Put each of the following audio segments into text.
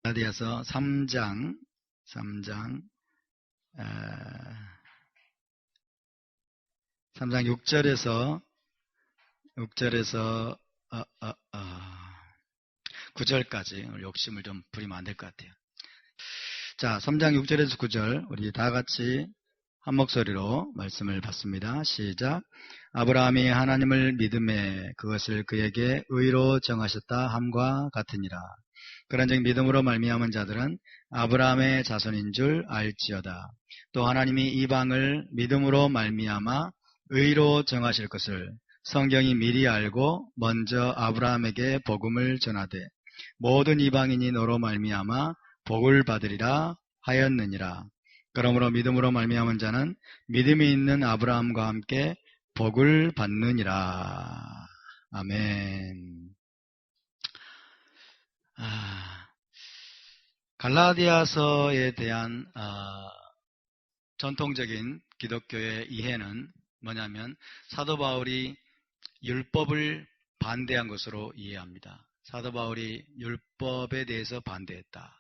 갈라디아서 3장 6절에서 9절까지 욕심을 좀 부리면 안 될 것 같아요. 자, 3장 6절에서 9절 우리 다 같이 한 목소리로 말씀을 받습니다. 시작. 아브라함이 하나님을 믿음에 그것을 그에게 의로 정하셨다 함과 같으니라. 그런즉 믿음으로 말미암은 자들은 아브라함의 자손인 줄 알지어다. 또 하나님이 이방을 믿음으로 말미암아 의로 정하실 것을 성경이 미리 알고 먼저 아브라함에게 복음을 전하되 모든 이방인이 너로 말미암아 복을 받으리라 하였느니라. 그러므로 믿음으로 말미암은 자는 믿음이 있는 아브라함과 함께 복을 받느니라. 아멘. 갈라디아서에 대한 전통적인 기독교의 이해는 뭐냐면 사도 바울이 율법을 반대한 것으로 이해합니다. 사도 바울이 율법에 대해서 반대했다.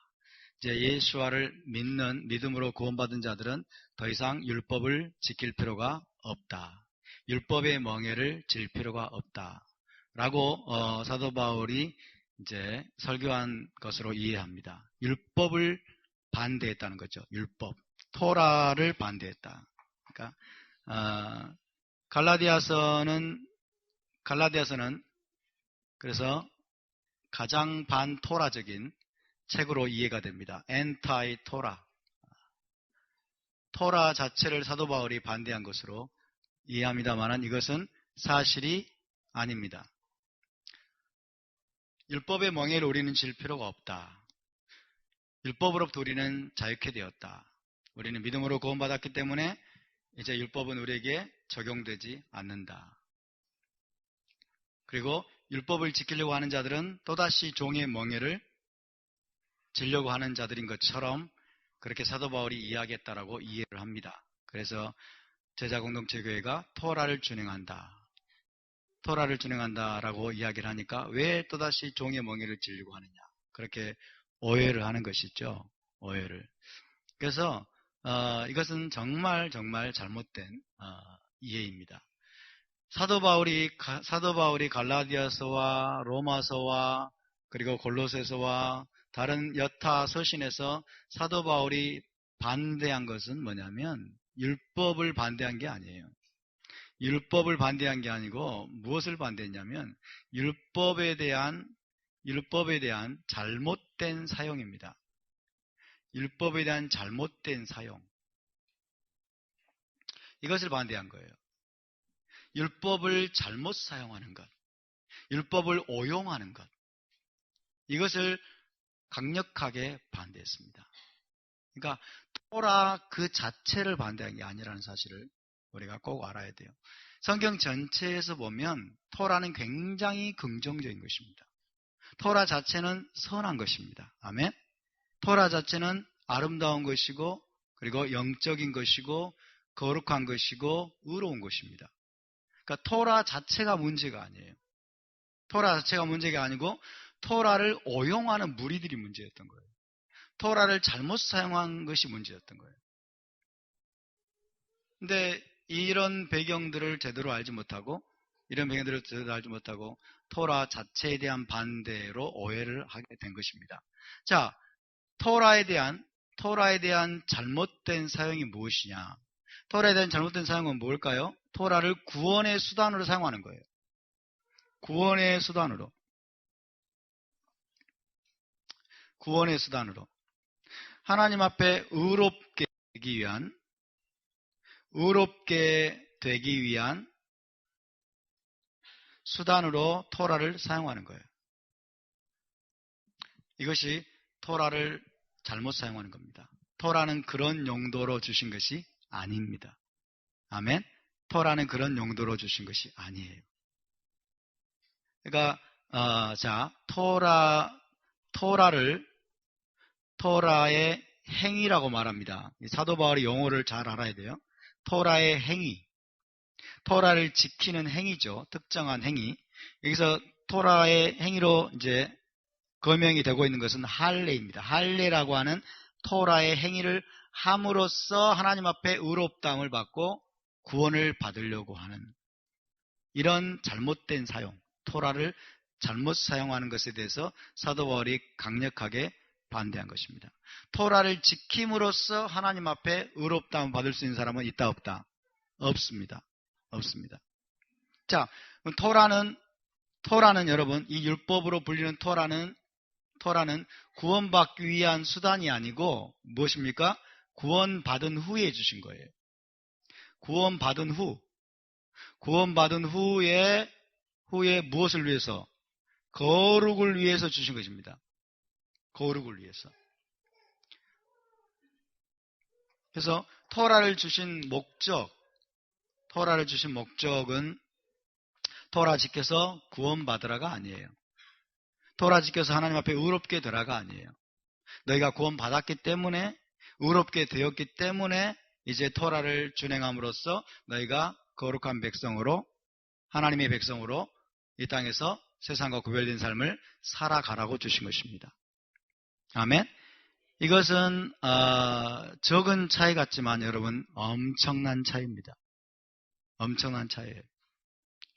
이제 예수와를 믿는 믿음으로 구원받은 자들은 더 이상 율법을 지킬 필요가 없다. 율법의 멍에를 질 필요가 없다. 라고 사도 바울이 이제 설교한 것으로 이해합니다. 율법을 반대했다는 거죠. 율법. 토라를 반대했다. 그러니까 갈라디아서는 그래서 가장 반토라적인 책으로 이해가 됩니다. 엔타이 토라. 토라 자체를 사도 바울이 반대한 것으로 이해합니다만 이것은 사실이 아닙니다. 율법의 멍에를 우리는 질 필요가 없다. 율법으로부터 우리는 자유케 되었다. 우리는 믿음으로 구원받았기 때문에 이제 율법은 우리에게 적용되지 않는다. 그리고 율법을 지키려고 하는 자들은 또다시 종의 멍에를 지려고 하는 자들인 것처럼 그렇게 사도 바울이 이야기했다라고 이해를 합니다. 그래서 제자공동체교회가 토라를 준행한다라고 이야기를 하니까 왜 또다시 종의 멍에를 지려고 하느냐. 그렇게 오해를 하는 것이죠. 오해를. 그래서 이것은 정말 잘못된 이해입니다. 사도 바울이 갈라디아서와 로마서와 그리고 골로새서와 다른 여타 서신에서 사도 바울이 반대한 것은 뭐냐면 율법을 반대한 게 아니에요. 율법을 반대한 게 아니고 무엇을 반대했냐면 율법에 대한 잘못된 사용입니다. 율법에 대한 잘못된 사용. 이것을 반대한 거예요. 율법을 잘못 사용하는 것. 율법을 오용하는 것. 이것을 강력하게 반대했습니다. 그러니까 토라 그 자체를 반대한 게 아니라는 사실을 우리가 꼭 알아야 돼요. 성경 전체에서 보면 토라는 굉장히 긍정적인 것입니다. 토라 자체는 선한 것입니다. 아멘. 토라 자체는 아름다운 것이고 그리고 영적인 것이고 거룩한 것이고 의로운 것입니다. 그러니까 토라 자체가 문제가 아니에요. 토라 자체가 문제가 아니고 토라를 오용하는 무리들이 문제였던 거예요. 토라를 잘못 사용한 것이 문제였던 거예요. 근데 이런 배경들을 제대로 알지 못하고 토라 자체에 대한 반대로 오해를 하게 된 것입니다. 자, 토라에 대한 잘못된 사용이 무엇이냐? 토라에 대한 잘못된 사용은 뭘까요? 토라를 구원의 수단으로 사용하는 거예요. 구원의 수단으로. 하나님 앞에 의롭게 되기 위한 수단으로 토라를 사용하는 거예요. 이것이 토라를 잘못 사용하는 겁니다. 토라는 그런 용도로 주신 것이 아닙니다. 아멘. 토라는 그런 용도로 주신 것이 아니에요. 그러니까 토라의 행위라고 말합니다. 사도 바울이 용어를 잘 알아야 돼요. 토라의 행위. 토라를 지키는 행위죠. 특정한 행위. 여기서 토라의 행위로 이제 거명이 되고 있는 것은 할례입니다. 할례라고 하는 토라의 행위를 함으로써 하나님 앞에 의롭다함을 받고 구원을 받으려고 하는 이런 잘못된 사용, 토라를 잘못 사용하는 것에 대해서 사도 바울이 강력하게 반대한 것입니다. 토라를 지킴으로써 하나님 앞에 의롭다함을 받을 수 있는 사람은 있다 없다? 없습니다. 없습니다. 자, 토라는 여러분, 이 율법으로 불리는 토라는 구원받기 위한 수단이 아니고 무엇입니까? 구원받은 후에 주신 거예요. 구원받은 후에 무엇을 위해서? 거룩을 위해서 주신 것입니다. 거룩을 위해서. 그래서 토라를 주신 목적은 토라 지켜서 구원받으라가 아니에요. 토라 지켜서 하나님 앞에 의롭게 되라가 아니에요. 너희가 구원받았기 때문에, 의롭게 되었기 때문에 이제 토라를 준행함으로써 너희가 거룩한 백성으로, 하나님의 백성으로 이 땅에서 세상과 구별된 삶을 살아가라고 주신 것입니다. 아멘. 이것은 적은 차이 같지만 여러분 엄청난 차이입니다. 엄청난 차이예요.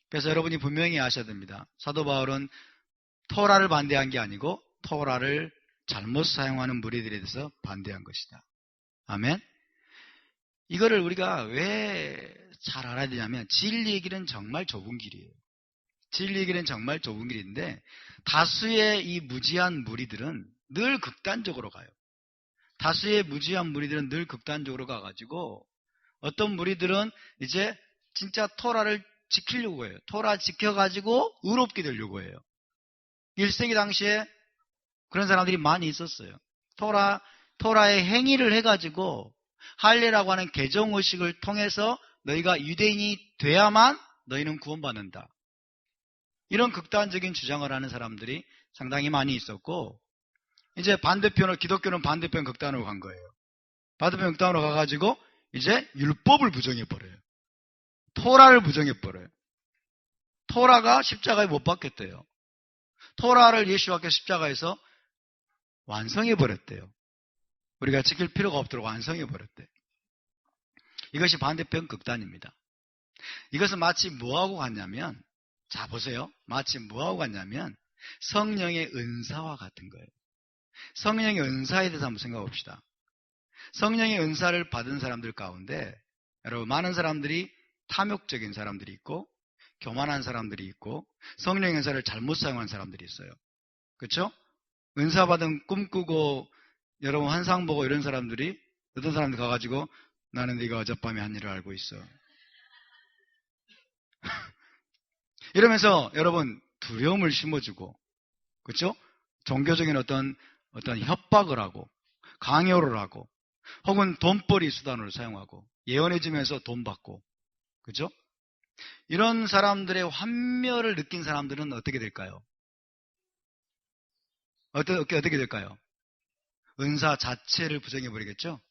그래서 여러분이 분명히 아셔야 됩니다. 사도 바울은 토라를 반대한 게 아니고 토라를 잘못 사용하는 무리들에 대해서 반대한 것이다. 아멘. 이거를 우리가 왜 잘 알아야 되냐면 진리의 길은 정말 좁은 길이에요. 진리의 길은 정말 좁은 길인데 다수의 이 무지한 무리들은 늘 극단적으로 가요. 다수의 무지한 무리들은 늘 극단적으로 가가지고 어떤 무리들은 이제 진짜 토라를 지키려고 해요. 토라 지켜가지고 의롭게 되려고 해요. 1세기 당시에 그런 사람들이 많이 있었어요. 토라의 행위를 해가지고 할례라고 하는 개종의식을 통해서 너희가 유대인이 돼야만 너희는 구원받는다. 이런 극단적인 주장을 하는 사람들이 상당히 많이 있었고 이제 반대편으로 기독교는 반대편 극단으로 간 거예요. 반대편 극단으로 가가지고 이제 율법을 부정해버려요. 토라를 부정해버려요. 토라가 십자가에 못 박혔대요. 토라를 예수와께서 십자가에서 완성해버렸대요. 우리가 지킬 필요가 없도록 완성해버렸대요. 이것이 반대편 극단입니다. 이것은 마치 뭐하고 같냐면, 자 보세요. 마치 뭐하고 같냐면 성령의 은사와 같은 거예요. 성령의 은사에 대해서 한번 생각해 봅시다. 성령의 은사를 받은 사람들 가운데 여러분 많은 사람들이 탐욕적인 사람들이 있고 교만한 사람들이 있고 성령의 은사를 잘못 사용한 사람들이 있어요. 그렇죠? 은사 받은 꿈꾸고 여러분 환상 보고 이런 사람들이 어떤 사람들 가가지고 나는 네가 어젯밤에 한 일을 알고 있어. 이러면서 여러분 두려움을 심어주고 그렇죠? 종교적인 어떤 협박을 하고 강요를 하고 혹은 돈벌이 수단으로 사용하고 예언해주면서 돈 받고 그렇죠? 이런 사람들의 환멸을 느낀 사람들은 어떻게 될까요? 어떻게 될까요? 은사 자체를 부정해버리겠죠?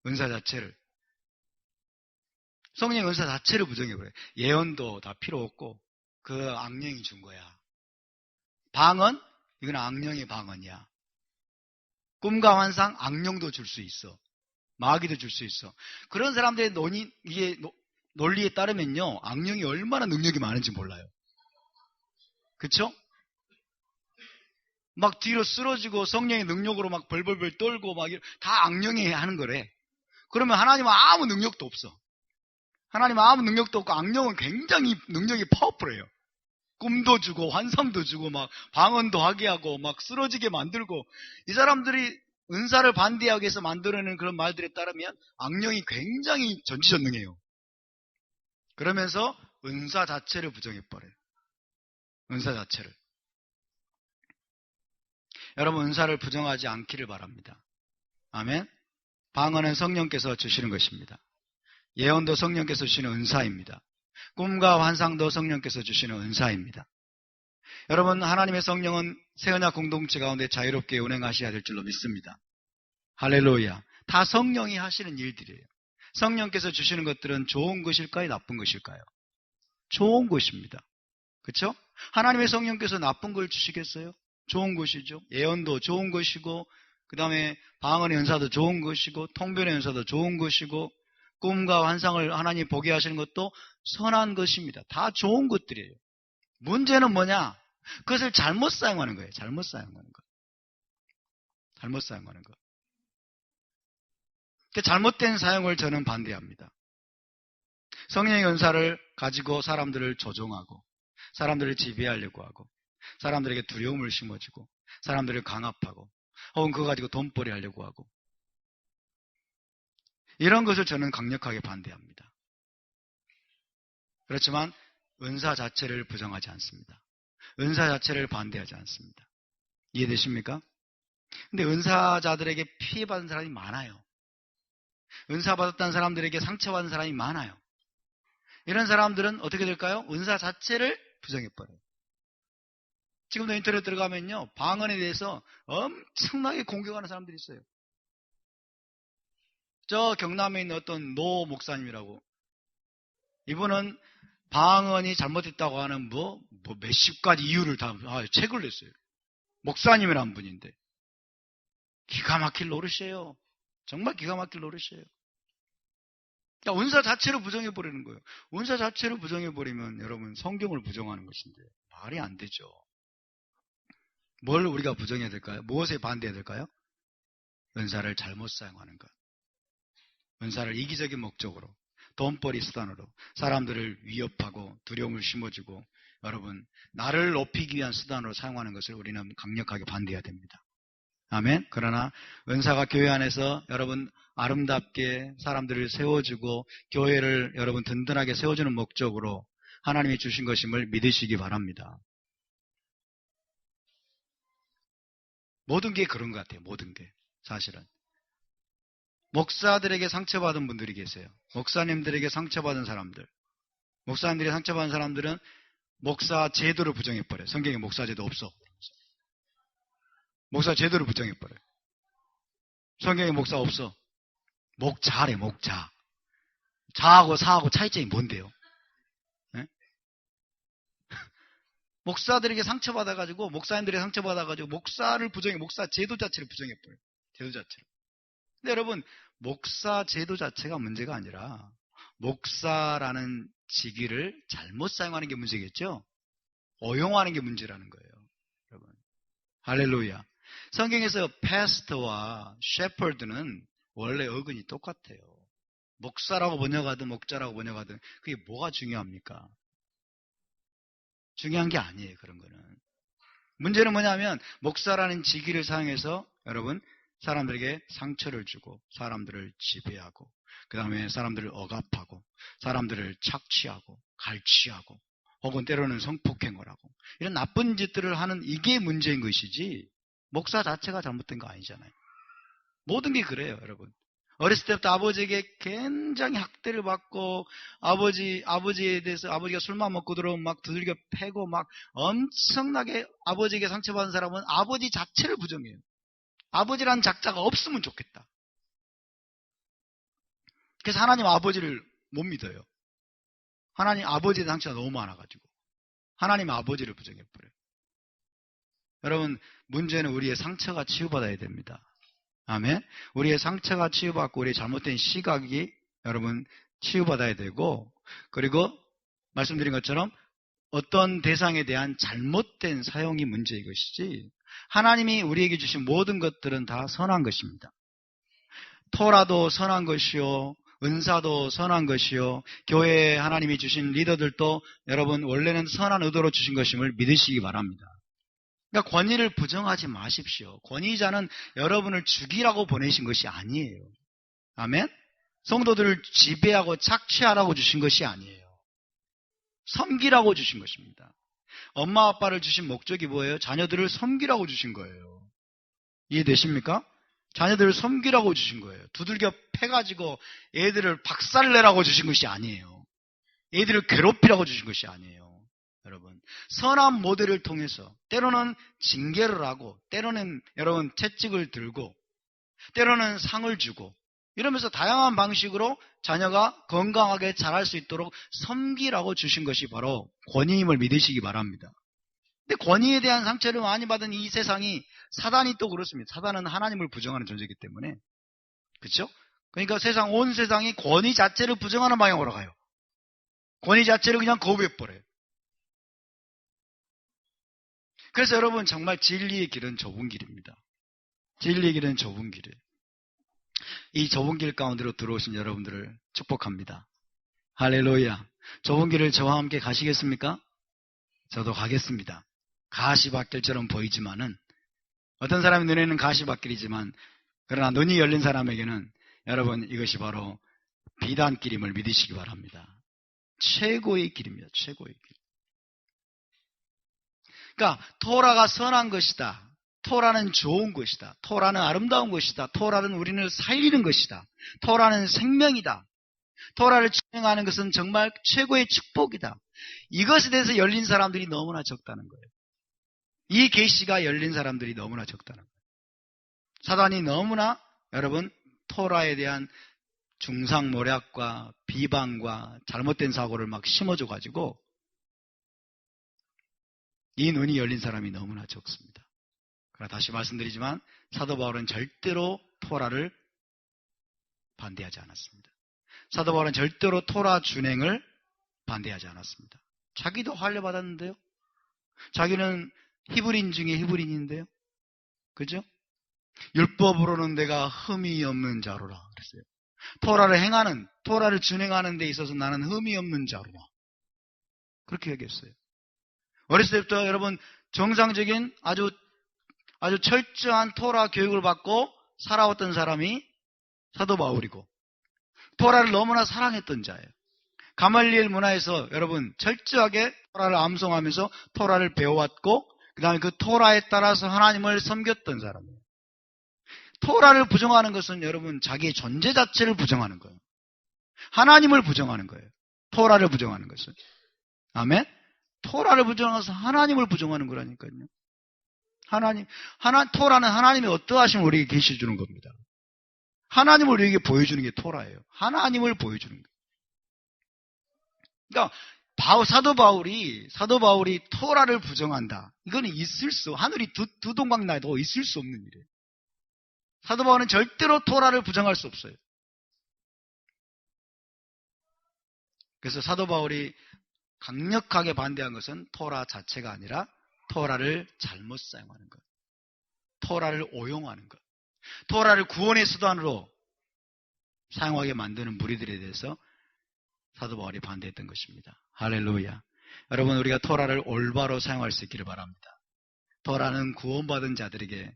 은사 자체를. 성령의 은사 자체를 부정해버려요. 예언도 다 필요 없고 그 악령이 준 거야. 방언? 이건 악령의 방언이야. 꿈과 환상? 악령도 줄 수 있어. 마귀도 줄 수 있어. 그런 사람들의 논리에 따르면요. 악령이 얼마나 능력이 많은지 몰라요. 그쵸? 막 뒤로 쓰러지고 성령의 능력으로 막 벌벌벌 떨고 막 다 악령이 하는 거래. 그러면 하나님은 아무 능력도 없어. 하나님은 아무 능력도 없고 악령은 굉장히 능력이 파워풀해요. 꿈도 주고 환상도 주고 막 방언도 하게 하고 막 쓰러지게 만들고 이 사람들이 은사를 반대하기 위해서 만들어내는 그런 말들에 따르면 악령이 굉장히 전지전능해요. 그러면서 은사 자체를 부정해버려요. 은사 자체를. 여러분 은사를 부정하지 않기를 바랍니다. 아멘. 방언은 성령께서 주시는 것입니다. 예언도 성령께서 주시는 은사입니다. 꿈과 환상도 성령께서 주시는 은사입니다. 여러분 하나님의 성령은 새언약 공동체 가운데 자유롭게 운행하셔야 될 줄로 믿습니다. 할렐루야. 다 성령이 하시는 일들이에요. 성령께서 주시는 것들은 좋은 것일까요? 나쁜 것일까요? 좋은 것입니다. 그렇죠? 하나님의 성령께서 나쁜 걸 주시겠어요? 좋은 것이죠. 예언도 좋은 것이고, 그 다음에 방언의 은사도 좋은 것이고, 통변의 은사도 좋은 것이고, 꿈과 환상을 하나님 보게 하시는 것도 선한 것입니다. 다 좋은 것들이에요. 문제는 뭐냐? 그것을 잘못 사용하는 거예요. 잘못 사용하는 거. 잘못 사용하는 거. 잘못된 사용을 저는 반대합니다. 성령의 은사를 가지고 사람들을 조종하고, 사람들을 지배하려고 하고, 사람들에게 두려움을 심어주고, 사람들을 강압하고, 혹은 그거 가지고 돈벌이 하려고 하고, 이런 것을 저는 강력하게 반대합니다. 그렇지만 은사 자체를 부정하지 않습니다. 은사 자체를 반대하지 않습니다. 이해되십니까? 근데 은사자들에게 피해받은 사람이 많아요. 은사 받았다는 사람들에게 상처받은 사람이 많아요. 이런 사람들은 어떻게 될까요? 은사 자체를 부정해버려요. 지금도 인터넷 들어가면요, 방언에 대해서 엄청나게 공격하는 사람들이 있어요. 저 경남에 있는 어떤 노 목사님이라고, 이분은 방언이 잘못됐다고 하는 몇십 가지 이유를 다 책을 냈어요. 목사님이란 분인데 기가 막힐 노릇이에요. 정말 기가 막힐 노릇이에요. 그러니까 은사 자체를 부정해버리는 거예요. 은사 자체를 부정해버리면 여러분 성경을 부정하는 것인데 말이 안 되죠. 뭘 우리가 부정해야 될까요? 무엇에 반대해야 될까요? 은사를 잘못 사용하는 것. 은사를 이기적인 목적으로, 돈벌이 수단으로 사람들을 위협하고 두려움을 심어주고, 여러분 나를 높이기 위한 수단으로 사용하는 것을 우리는 강력하게 반대해야 됩니다. 아멘. 그러나 은사가 교회 안에서 여러분 아름답게 사람들을 세워주고 교회를 여러분 든든하게 세워주는 목적으로 하나님이 주신 것임을 믿으시기 바랍니다. 모든 게 그런 것 같아요. 모든 게 사실은. 목사들에게 상처받은 분들이 계세요. 목사님들에게 상처받은 사람들. 목사님들에게 상처받은 사람들은 목사 제도를 부정해버려요. 성경에 목사 제도 없어. 목사 제도를 부정해버려요. 성경에 목사 없어. 목자래, 목자. 자하고 사하고 차이점이 뭔데요? 네? 목사들에게 상처받아가지고, 목사님들에게 상처받아가지고, 목사를 부정해, 목사 제도 자체를 부정해버려요. 제도 자체를. 근데 여러분, 목사 제도 자체가 문제가 아니라, 목사라는 직위를 잘못 사용하는 게 문제겠죠? 오용하는 게 문제라는 거예요. 여러분. 할렐루야. 성경에서 패스터와 셰퍼드는 원래 어근이 똑같아요. 목사라고 번역하든 목자라고 번역하든 그게 뭐가 중요합니까? 중요한 게 아니에요. 그런 거는. 문제는 뭐냐면 목사라는 직위를 사용해서 여러분 사람들에게 상처를 주고 사람들을 지배하고 그 다음에 사람들을 억압하고 사람들을 착취하고 갈취하고 혹은 때로는 성폭행을 하고 이런 나쁜 짓들을 하는 이게 문제인 것이지 목사 자체가 잘못된 거 아니잖아요. 모든 게 그래요, 여러분. 어렸을 때부터 아버지에게 굉장히 학대를 받고 아버지에 대해서 아버지가 술만 먹고 들어오면 막 두들겨 패고 막 엄청나게 아버지에게 상처받은 사람은 아버지 자체를 부정해요. 아버지라는 작자가 없으면 좋겠다. 그래서 하나님 아버지를 못 믿어요. 하나님 아버지에 대한 상처가 너무 많아가지고 하나님 아버지를 부정해버려요. 여러분 문제는 우리의 상처가 치유받아야 됩니다. 아멘. 우리의 상처가 치유받고 우리의 잘못된 시각이 여러분 치유받아야 되고 그리고 말씀드린 것처럼 어떤 대상에 대한 잘못된 사용이 문제인 것이지 하나님이 우리에게 주신 모든 것들은 다 선한 것입니다. 토라도 선한 것이요 은사도 선한 것이요 교회에 하나님이 주신 리더들도 여러분 원래는 선한 의도로 주신 것임을 믿으시기 바랍니다. 그러니까 권위를 부정하지 마십시오. 권위자는 여러분을 죽이라고 보내신 것이 아니에요. 아멘? 성도들을 지배하고 착취하라고 주신 것이 아니에요. 섬기라고 주신 것입니다. 엄마 아빠를 주신 목적이 뭐예요? 자녀들을 섬기라고 주신 거예요. 이해되십니까? 자녀들을 섬기라고 주신 거예요. 두들겨 패가지고 애들을 박살내라고 주신 것이 아니에요. 애들을 괴롭히라고 주신 것이 아니에요. 여러분 선한 모델을 통해서 때로는 징계를 하고 때로는 여러분 채찍을 들고 때로는 상을 주고 이러면서 다양한 방식으로 자녀가 건강하게 자랄 수 있도록 섬기라고 주신 것이 바로 권위임을 믿으시기 바랍니다. 근데 권위에 대한 상처를 많이 받은 이 세상이, 사단이 또 그렇습니다. 사단은 하나님을 부정하는 존재이기 때문에. 그렇죠? 그러니까 온 세상이 권위 자체를 부정하는 방향으로 가요. 권위 자체를 그냥 거부해버려요. 그래서 여러분, 정말 진리의 길은 좁은 길입니다. 진리의 길은 좁은 길이에요. 이 좁은 길 가운데로 들어오신 여러분들을 축복합니다. 할렐루야. 좁은 길을 저와 함께 가시겠습니까? 저도 가겠습니다. 가시밭길처럼 보이지만은, 어떤 사람의 눈에는 가시밭길이지만, 그러나 눈이 열린 사람에게는 여러분, 이것이 바로 비단길임을 믿으시기 바랍니다. 최고의 길입니다. 최고의 길. 그러니까 토라가 선한 것이다. 토라는 좋은 것이다. 토라는 아름다운 것이다. 토라는 우리를 살리는 것이다. 토라는 생명이다. 토라를 진행하는 것은 정말 최고의 축복이다. 이것에 대해서 열린 사람들이 너무나 적다는 거예요. 이 계시가 열린 사람들이 너무나 적다는 거예요. 사단이 너무나 여러분, 토라에 대한 중상모략과 비방과 잘못된 사고를 막 심어줘가지고 이 눈이 열린 사람이 너무나 적습니다. 그러나 다시 말씀드리지만 사도 바울은 절대로 토라를 반대하지 않았습니다. 사도 바울은 절대로 토라 준행을 반대하지 않았습니다. 자기도 할례받았는데요. 자기는 히브리인 중에 히브리인인데요. 그죠? 율법으로는 내가 흠이 없는 자로라 그랬어요. 토라를 준행하는 데 있어서 나는 흠이 없는 자로라. 그렇게 얘기했어요. 어렸을 때부터 여러분, 정상적인 아주 철저한 토라 교육을 받고 살아왔던 사람이 사도 바울이고, 토라를 너무나 사랑했던 자예요. 가말리엘 문화에서 여러분 철저하게 토라를 암송하면서 토라를 배워왔고, 그 다음에 그 토라에 따라서 하나님을 섬겼던 사람이에요. 토라를 부정하는 것은 여러분 자기의 존재 자체를 부정하는 거예요. 하나님을 부정하는 거예요. 토라를 부정하는 것은. 아멘? 토라를 부정해서 하나님을 부정하는 거라니까요. 토라는 하나님의 어떠하심을 우리에게 계시주는 겁니다. 하나님을 우리에게 보여주는 게 토라예요. 하나님을 보여주는 거예요. 그러니까 사도 바울이 토라를 부정한다. 이거는 하늘이 두 동강 나도 있을 수 없는 일이에요. 사도 바울은 절대로 토라를 부정할 수 없어요. 그래서 사도 바울이 강력하게 반대한 것은 토라 자체가 아니라 토라를 잘못 사용하는 것, 토라를 오용하는 것, 토라를 구원의 수단으로 사용하게 만드는 무리들에 대해서 사도 바울이 반대했던 것입니다. 할렐루야. 여러분, 우리가 토라를 올바로 사용할 수 있기를 바랍니다. 토라는 구원받은 자들에게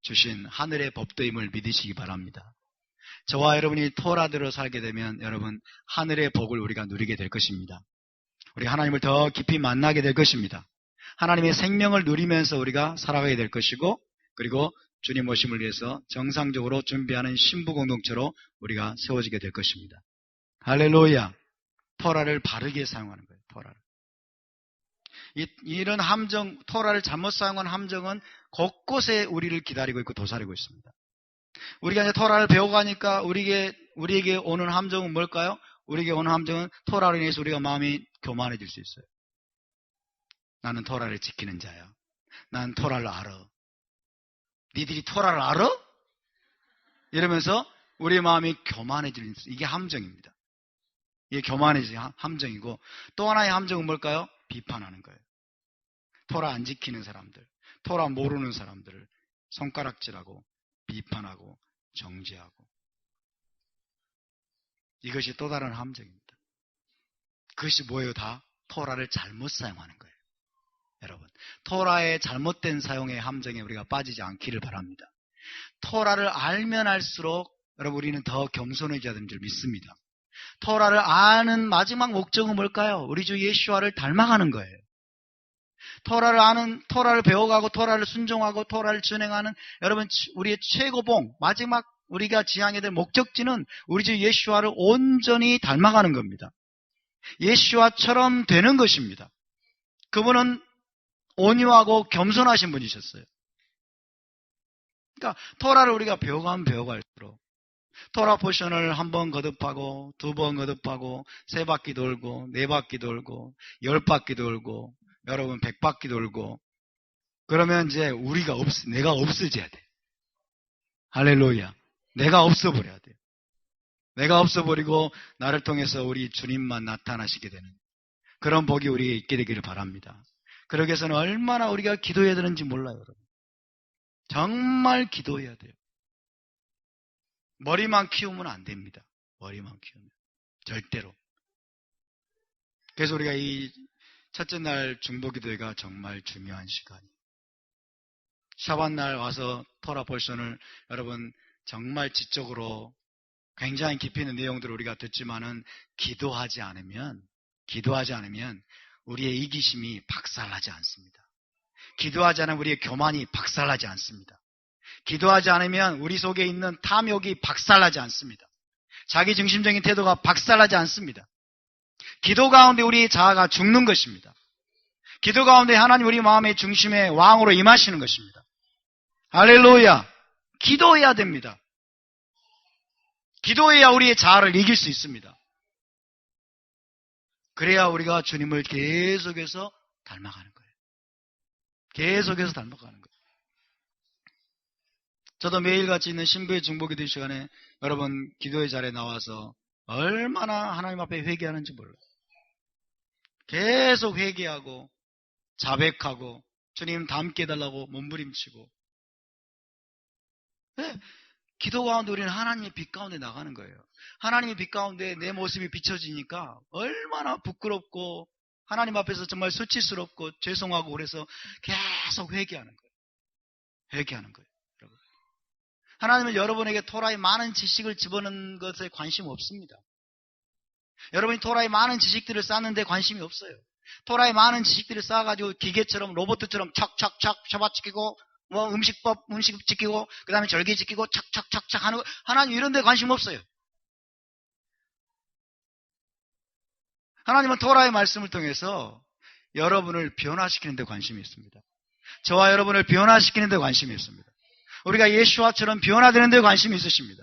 주신 하늘의 법도임을 믿으시기 바랍니다. 저와 여러분이 토라대로 살게 되면 여러분, 하늘의 복을 우리가 누리게 될 것입니다. 우리 하나님을 더 깊이 만나게 될 것입니다. 하나님의 생명을 누리면서 우리가 살아가게 될 것이고, 그리고 주님 오심을 위해서 정상적으로 준비하는 신부 공동체로 우리가 세워지게 될 것입니다. 할렐루야. 토라를 바르게 사용하는 거예요. 토라를. 이런 함정, 토라를 잘못 사용한 함정은 곳곳에 우리를 기다리고 있고 도사리고 있습니다. 우리가 이제 토라를 배워가니까 우리에게 오는 함정은 뭘까요? 우리에게 오는 함정은 토라로 인해서 우리가 마음이 교만해질 수 있어요. 나는 토라를 지키는 자야. 나는 토라를 알아. 니들이 토라를 알아? 이러면서 우리의 마음이 교만해지는, 이게 함정입니다. 이게 교만해지는 함정이고, 또 하나의 함정은 뭘까요? 비판하는 거예요. 토라 안 지키는 사람들, 토라 모르는 사람들을 손가락질하고 비판하고 정죄하고, 이것이 또 다른 함정입니다. 그것이 뭐예요? 다 토라를 잘못 사용하는 거예요. 여러분, 토라의 잘못된 사용의 함정에 우리가 빠지지 않기를 바랍니다. 토라를 알면 알수록 여러분, 우리는 더 겸손해져야 되는 줄 믿습니다. 토라를 아는 마지막 목적은 뭘까요? 우리 주 예수와를 닮아가는 거예요. 토라를 배워가고 토라를 순종하고 토라를 준행하는 여러분, 우리의 최고봉, 마지막 우리가 지향해야 될 목적지는 우리 주 예수와를 온전히 닮아가는 겁니다. 예수와처럼 되는 것입니다. 그분은 온유하고 겸손하신 분이셨어요. 그러니까 토라를 우리가 배워가면 배워갈수록 토라 포션을 한 번 거듭하고, 두 번 거듭하고, 세 바퀴 돌고, 네 바퀴 돌고, 10바퀴 돌고, 여러분 100바퀴 돌고, 그러면 이제 내가 없어져야 돼. 할렐루야. 내가 없어버려야 돼. 내가 없어버리고 나를 통해서 우리 주님만 나타나시게 되는 그런 복이 우리에게 있게 되기를 바랍니다. 그러기 위해서는 얼마나 우리가 기도해야 되는지 몰라요, 여러분. 정말 기도해야 돼요. 머리만 키우면 안 됩니다. 머리만 키우면. 절대로. 그래서 우리가 이 첫째 날 중보기도회가 정말 중요한 시간이에요. 샤bat 날 와서 토라 portion을 여러분 정말 지적으로 굉장히 깊이 있는 내용들을 우리가 듣지만은 기도하지 않으면 우리의 이기심이 박살나지 않습니다. 기도하지 않으면 우리의 교만이 박살나지 않습니다. 기도하지 않으면 우리 속에 있는 탐욕이 박살나지 않습니다. 자기중심적인 태도가 박살나지 않습니다. 기도 가운데 우리의 자아가 죽는 것입니다. 기도 가운데 하나님 우리 마음의 중심에 왕으로 임하시는 것입니다. 할렐루야. 기도해야 됩니다. 기도해야 우리의 자아를 이길 수 있습니다. 그래야 우리가 주님을 계속해서 닮아가는 거예요. 계속해서 닮아가는 거예요. 저도 매일같이 있는 신부의 중보기도 시간에 여러분 기도의 자리에 나와서 얼마나 하나님 앞에 회개하는지 몰라요. 계속 회개하고 자백하고 주님 닮게 해달라고 몸부림치고 기도 가운데 우리는 하나님의 빛 가운데 나가는 거예요. 하나님의 빛 가운데 내 모습이 비춰지니까 얼마나 부끄럽고 하나님 앞에서 정말 수치스럽고 죄송하고 그래서 계속 회개하는 거예요. 회개하는 거예요. 여러분. 하나님은 여러분에게 토라의 많은 지식을 집어넣는 것에 관심 없습니다. 여러분이 토라의 많은 지식들을 쌓는데 관심이 없어요. 토라의 많은 지식들을 쌓아가지고 기계처럼 로봇처럼 척척척 샤bat 지키고 뭐 음식 지키고 그 다음에 절기 지키고 착착착착 하는 거 하나님 이런 데 관심 없어요. 하나님은 토라의 말씀을 통해서 여러분을 변화시키는 데 관심이 있습니다. 저와 여러분을 변화시키는 데 관심이 있습니다. 우리가 예수와처럼 변화되는 데 관심이 있으십니다.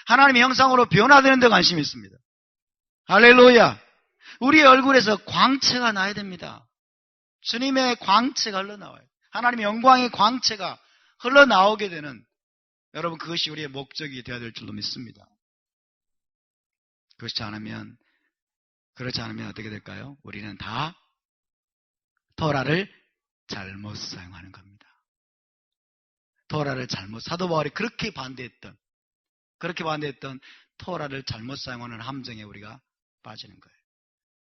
하나님의 형상으로 변화되는 데 관심이 있습니다. 할렐루야. 우리의 얼굴에서 광채가 나야 됩니다. 주님의 광채가 흘러나와요. 하나님의 영광의 광채가 흘러나오게 되는 여러분 그것이 우리의 목적이 되어야 될 줄로 믿습니다. 그렇지 않으면 어떻게 될까요? 우리는 다 토라를 잘못 사용하는 겁니다. 토라를 사도 바울이 그렇게 반대했던 토라를 잘못 사용하는 함정에 우리가 빠지는 거예요.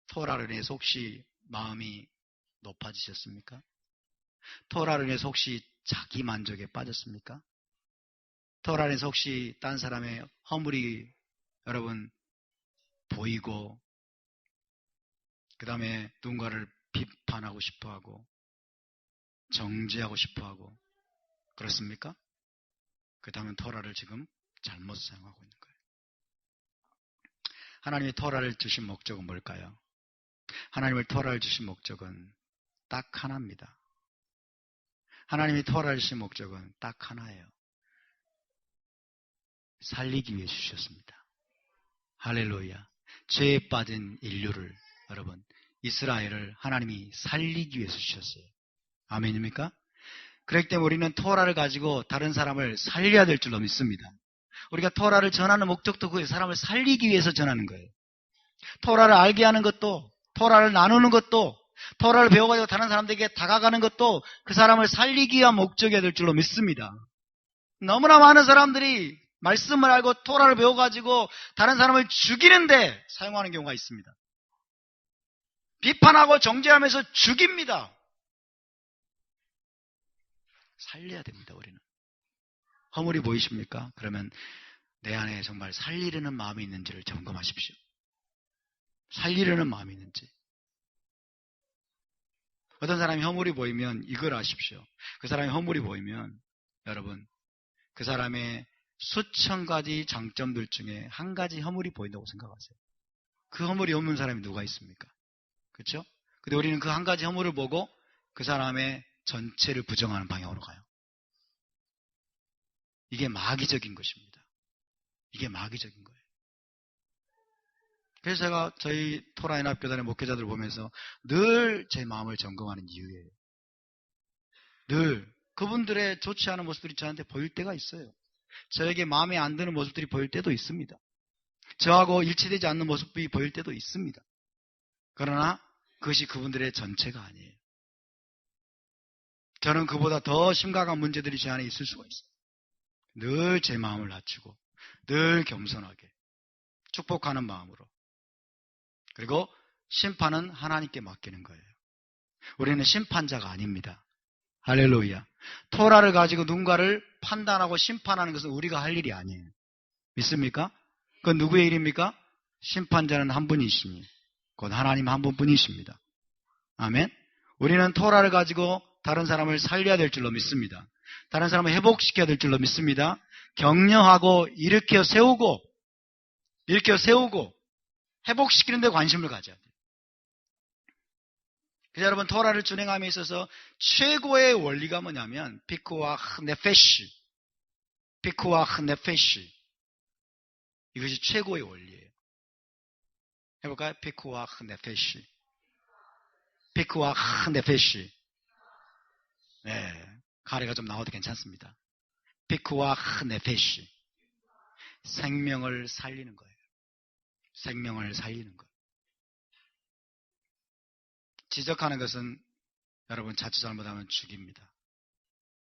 토라를 인해서 혹시 마음이 높아지셨습니까? 토라를 인해서 혹시 자기 만족에 빠졌습니까? 토라를 인해서 혹시 딴 사람의 허물이 여러분 보이고 그 다음에 누군가를 비판하고 싶어하고 정죄하고 싶어하고 그렇습니까? 그렇다면 토라를 지금 잘못 사용하고 있는 거예요. 하나님이 토라를 주신 목적은 뭘까요? 하나님을 토라를 주신 목적은 딱 하나입니다. 하나님이 토라를 주신 목적은 딱 하나예요. 살리기 위해 주셨습니다. 할렐루야. 죄에 빠진 인류를 여러분 이스라엘을 하나님이 살리기 위해서 주셨어요. 아멘입니까? 그렇기 때문에 우리는 토라를 가지고 다른 사람을 살려야 될 줄로 믿습니다. 우리가 토라를 전하는 목적도 그 사람을 살리기 위해서 전하는 거예요. 토라를 알게 하는 것도 토라를 나누는 것도 토라를 배워가지고 다른 사람들에게 다가가는 것도 그 사람을 살리기 위한 목적이어야 될 줄로 믿습니다. 너무나 많은 사람들이 말씀을 알고 토라를 배워가지고 다른 사람을 죽이는데 사용하는 경우가 있습니다. 비판하고 정죄하면서 죽입니다. 살려야 됩니다. 우리는. 허물이 보이십니까? 그러면 내 안에 정말 살리려는 마음이 있는지를 점검하십시오. 살리려는 마음이 있는지. 어떤 사람이 허물이 보이면 이걸 아십시오. 그 사람이 허물이 보이면 여러분 그 사람의 수천 가지 장점들 중에 한 가지 허물이 보인다고 생각하세요. 그 허물이 없는 사람이 누가 있습니까? 그렇죠? 근데 우리는 그 한 가지 허물을 보고 그 사람의 전체를 부정하는 방향으로 가요. 이게 마귀적인 것입니다. 이게 마귀적인 거예요. 그래서 제가 저희 토라연합교단의 목회자들을 보면서 늘 제 마음을 점검하는 이유예요. 늘 그분들의 좋지 않은 모습들이 저한테 보일 때가 있어요. 저에게 마음에 안 드는 모습들이 보일 때도 있습니다. 저하고 일치되지 않는 모습이 보일 때도 있습니다. 그러나 그것이 그분들의 전체가 아니에요. 저는 그보다 더 심각한 문제들이 제 안에 있을 수가 있어요. 늘 제 마음을 낮추고 늘 겸손하게 축복하는 마음으로, 그리고 심판은 하나님께 맡기는 거예요. 우리는 심판자가 아닙니다. 할렐루야. 토라를 가지고 누군가를 판단하고 심판하는 것은 우리가 할 일이 아니에요. 믿습니까? 그건 누구의 일입니까? 심판자는 한 분이시니 곧 하나님 한 분뿐이십니다. 아멘. 우리는 토라를 가지고 다른 사람을 살려야 될 줄로 믿습니다. 다른 사람을 회복시켜야 될 줄로 믿습니다. 격려하고 일으켜 세우고 회복시키는 데 관심을 가져야 돼요. 그래서 여러분, 토라를 준행함에 있어서 최고의 원리가 뭐냐면 피크와흐 네페시, 이것이 최고의 원리예요. 해볼까요? 피크와흐 네페시. 네, 가래가 좀 나와도 괜찮습니다. 피크와흐 네페시. 생명을 살리는 거예요. 생명을 살리는 거예요. 지적하는 것은 여러분 자칫 잘못하면 죽입니다.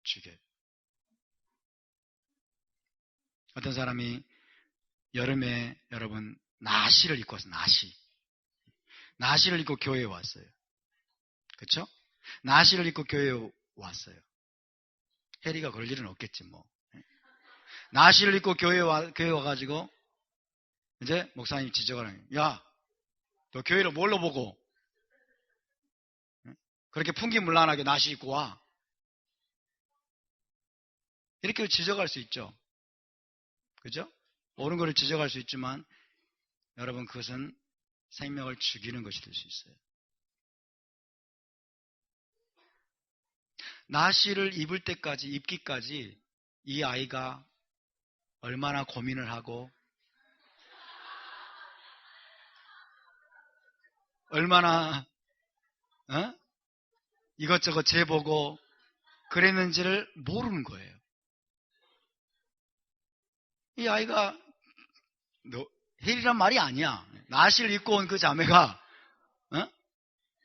죽여요. 어떤 사람이 여름에 여러분 나시를 입고 왔어요. 나시를 입고 교회에 왔어요. 그렇죠? 나시를 입고 교회에 왔어요. 해리가 그럴 일은 없겠지 뭐. 나시를 입고 교회에 와가지고 이제 목사님 지적을 하는 거예요. 야, 너 교회를 뭘로 보고 그렇게 풍기문란하게 나시 입고 와. 이렇게 지적할 수 있죠. 그죠? 옳은 것을 지적할 수 있지만 여러분, 그것은 생명을 죽이는 것이 될 수 있어요. 나시를 입기까지 이 아이가 얼마나 고민을 하고 얼마나 이것저것 재보고 그랬는지를 모르는 거예요. 이 아이가 헬이란 말이 아니야. 나시를 입고 온 그 자매가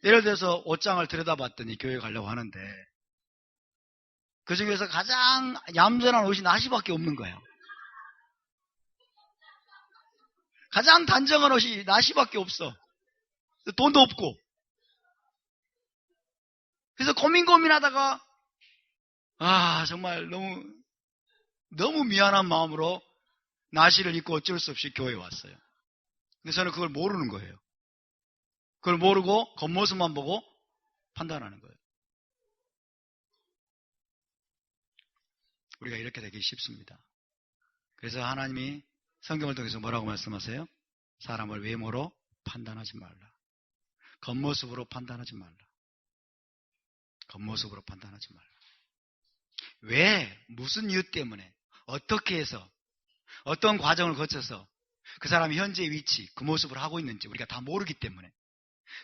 예를 들어서 옷장을 들여다봤더니 교회 가려고 하는데 그 중에서 가장 얌전한 옷이 나시밖에 없는 거예요. 가장 단정한 옷이 나시밖에 없어. 돈도 없고. 그래서 고민하다가 정말 너무 미안한 마음으로 나시를 입고 어쩔 수 없이 교회에 왔어요. 근데 저는 그걸 모르는 거예요. 그걸 모르고 겉모습만 보고 판단하는 거예요. 우리가 이렇게 되기 쉽습니다. 그래서 하나님이 성경을 통해서 뭐라고 말씀하세요? 사람을 외모로 판단하지 말라. 겉모습으로 판단하지 말라. 겉모습으로 판단하지 말라. 왜? 무슨 이유 때문에? 어떻게 해서? 어떤 과정을 거쳐서 그 사람이 현재의 위치, 그 모습을 하고 있는지 우리가 다 모르기 때문에,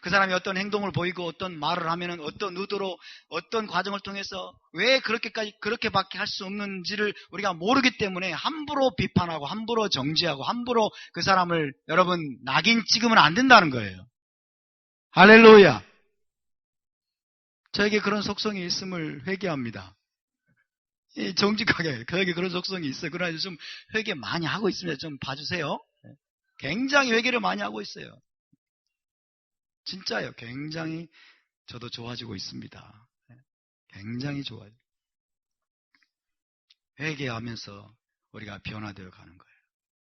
그 사람이 어떤 행동을 보이고 어떤 말을 하면은 어떤 의도로 어떤 과정을 통해서 왜 그렇게밖에 할 수 없는지를 우리가 모르기 때문에 함부로 비판하고 함부로 정죄하고 함부로 그 사람을 여러분 낙인 찍으면 안 된다는 거예요. 할렐루야. 저에게 그런 속성이 있음을 회개합니다. 정직하게 저에게 그런 속성이 있어요. 그러나 좀 회개 많이 하고 있습니다. 좀 봐주세요. 굉장히 회개를 많이 하고 있어요. 진짜요. 굉장히 저도 좋아지고 있습니다. 굉장히 좋아요. 회개하면서 우리가 변화되어 가는 거예요.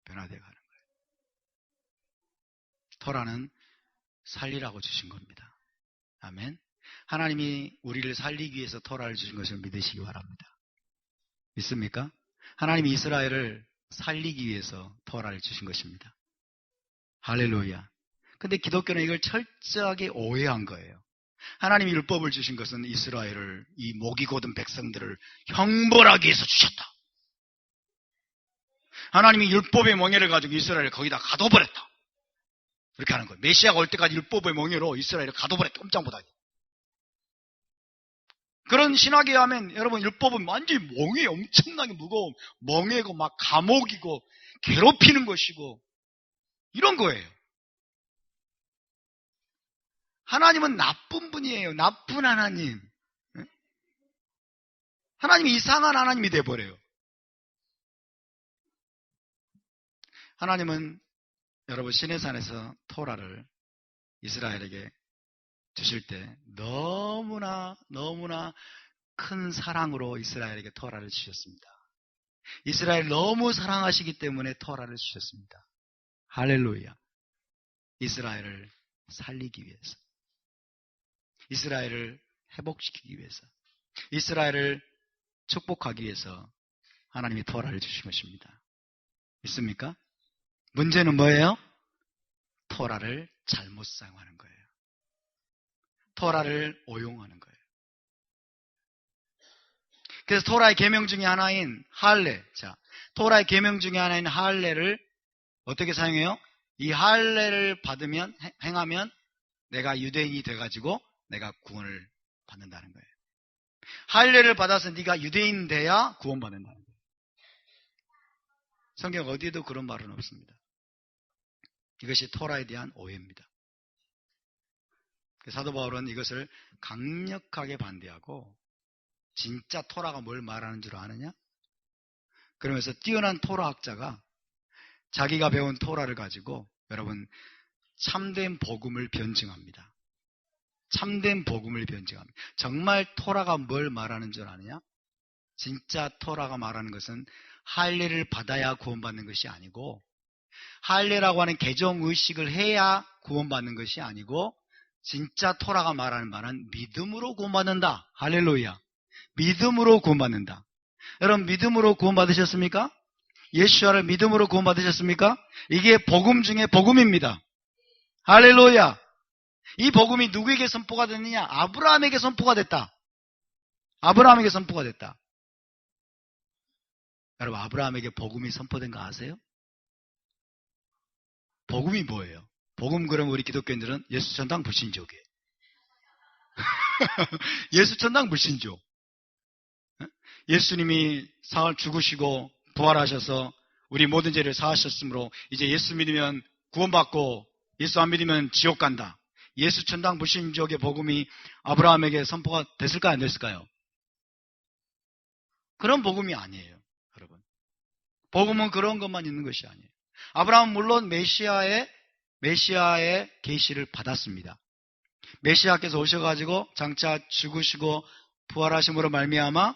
변화되어 가는 거예요. 토라는 살리라고 주신 겁니다. 아멘. 하나님이 우리를 살리기 위해서 토라를 주신 것을 믿으시기 바랍니다. 믿습니까? 하나님이 이스라엘을 살리기 위해서 토라를 주신 것입니다. 할렐루야. 근데 기독교는 이걸 철저하게 오해한 거예요. 하나님이 율법을 주신 것은 이스라엘을, 이 목이 곧은 백성들을 형벌하기 위해서 주셨다. 하나님이 율법의 멍에를 가지고 이스라엘을 거기다 가둬버렸다. 그렇게 하는 거예요. 메시아가 올 때까지 율법의 멍에로 이스라엘을 가둬버렸다. 꼼짝못하게. 그런 신학에 하면 여러분 율법은 완전히 멍에 엄청나게 무거운 멍해고 막 감옥이고 괴롭히는 것이고 이런 거예요. 하나님은 나쁜 분이에요. 나쁜 하나님. 하나님이 이상한 하나님이 돼버려요. 하나님은 여러분 시내산에서 토라를 이스라엘에게 주실 때 너무나 큰 사랑으로 이스라엘에게 토라를 주셨습니다. 이스라엘 너무 사랑하시기 때문에 토라를 주셨습니다. 할렐루야. 이스라엘을 살리기 위해서, 이스라엘을 회복시키기 위해서, 이스라엘을 축복하기 위해서 하나님이 토라를 주신 것입니다. 믿습니까? 문제는 뭐예요? 토라를 잘못 사용하는 거예요. 토라를 오용하는 거예요. 그래서 토라의 계명 중에 하나인 할례, 자, 토라의 계명 중에 하나인 할례를 어떻게 사용해요? 이 할례를 받으면, 행하면 내가 유대인이 돼가지고 내가 구원을 받는다는 거예요. 할례를 받아서 네가 유대인 돼야 구원받는다는 거예요. 성경 어디에도 그런 말은 없습니다. 이것이 토라에 대한 오해입니다. 사도 바울은 이것을 강력하게 반대하고 진짜 토라가 뭘 말하는 줄 아느냐? 그러면서 뛰어난 토라학자가 자기가 배운 토라를 가지고 여러분 참된 복음을 변증합니다. 참된 복음을 변증합니다. 정말 토라가 뭘 말하는 줄 아느냐? 진짜 토라가 말하는 것은 할례를 받아야 구원받는 것이 아니고, 할례라고 하는 개종의식을 해야 구원받는 것이 아니고, 진짜 토라가 말하는 말은 믿음으로 구원받는다. 할렐루야. 믿음으로 구원받는다. 여러분 믿음으로 구원받으셨습니까? 예수와를 믿음으로 구원받으셨습니까? 이게 복음 중에 복음입니다. 할렐루야. 이 복음이 누구에게 선포가 됐느냐? 아브라함에게 선포가 됐다. 아브라함에게 선포가 됐다. 여러분 아브라함에게 복음이 선포된 거 아세요? 복음이 뭐예요? 복음 그러면 우리 기독교인들은 예수 천당 불신족이에요. 예수 천당 불신족. 예수님이 죽으시고 부활하셔서 우리 모든 죄를 사하셨으므로 이제 예수 믿으면 구원받고 예수 안 믿으면 지옥 간다. 예수 천당 불신족의 복음이 아브라함에게 선포가 됐을까요? 안 됐을까요? 그런 복음이 아니에요. 여러분 복음은 그런 것만 있는 것이 아니에요. 아브라함은 물론 메시아의 계시를 받았습니다. 메시아께서 오셔가지고 장차 죽으시고 부활하심으로 말미암아